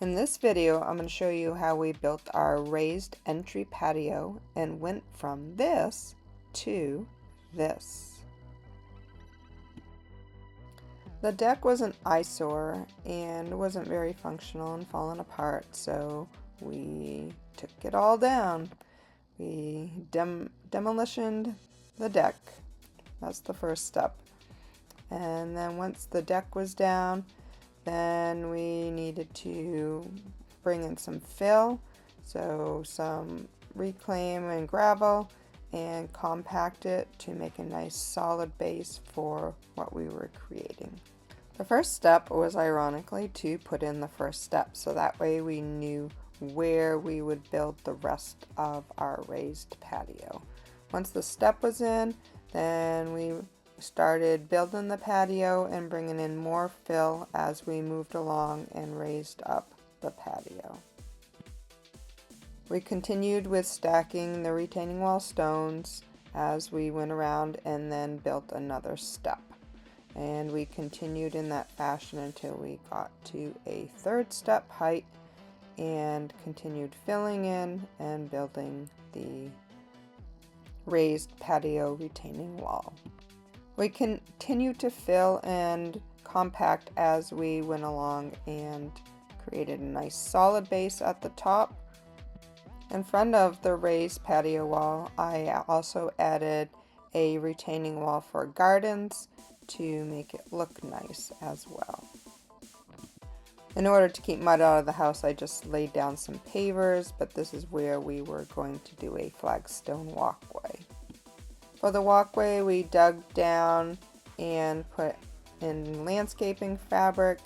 In this video, I'm going to show you how we built our raised entry patio and went from this to this. The deck was an eyesore and wasn't very functional and falling apart, so we took it all down. We demolitioned the deck. That's the first step. And then once the deck was down, then we needed to bring in some fill, so some reclaim and gravel, and compact it to make a nice solid base for what we were creating. The first step was ironically to put in the first step, so that way we knew where we would build the rest of our raised patio. Once the step was in, then we started building the patio and bringing in more fill as we moved along and raised up the patio. We continued with stacking the retaining wall stones as we went around and then built another step. And we continued in that fashion until we got to a third step height and continued filling in and building the raised patio retaining wall. We continued to fill and compact as we went along and created a nice solid base at the top. In front of the raised patio wall, I also added a retaining wall for gardens to make it look nice as well. In order to keep mud out of the house, I just laid down some pavers, but this is where we were going to do a flagstone walkway. For the walkway, we dug down and put in landscaping fabric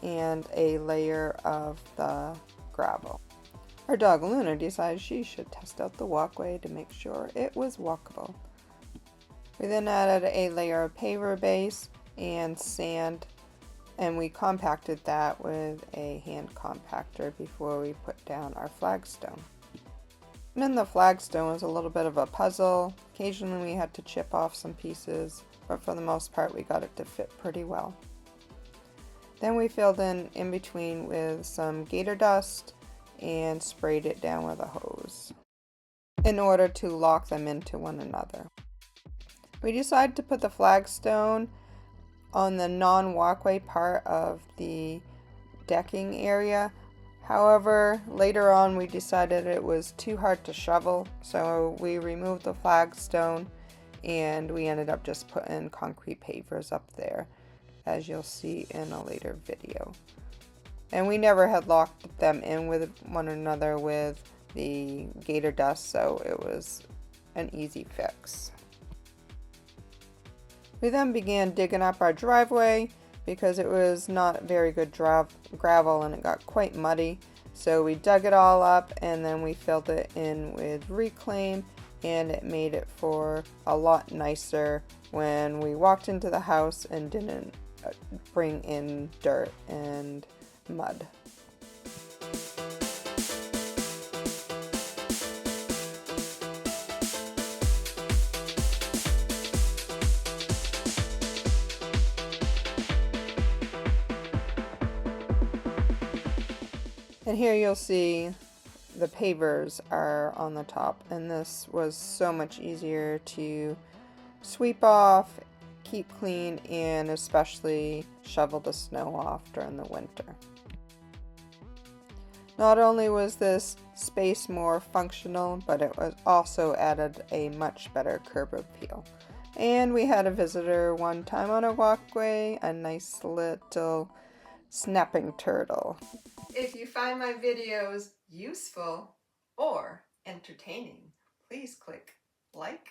and a layer of the gravel. Our dog Luna decided she should test out the walkway to make sure it was walkable. We then added a layer of paver base and sand, and we compacted that with a hand compactor before we put down our flagstone. And then the flagstone was a little bit of a puzzle. Occasionally we had to chip off some pieces, but for the most part we got it to fit pretty well. Then we filled in between with some gator dust and sprayed it down with a hose in order to lock them into one another. We decided to put the flagstone on the non-walkway part of the decking area. However, later on we decided it was too hard to shovel, so we removed the flagstone and we ended up just putting concrete pavers up there, as you'll see in a later video. And we never had locked them in with one another with the gator dust, so it was an easy fix. We then began digging up our driveway because it was not very good gravel and it got quite muddy. So we dug it all up and then we filled it in with reclaim, and it made it for a lot nicer when we walked into the house and didn't bring in dirt and mud. And here you'll see the pavers are on the top, and this was so much easier to sweep off, keep clean, and especially shovel the snow off during the winter. Not only was this space more functional, but it was also added a much better curb appeal. And we had a visitor one time on our walkway, a nice little snapping turtle. If you find my videos useful or entertaining, please click like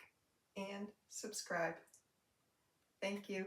and subscribe. Thank you.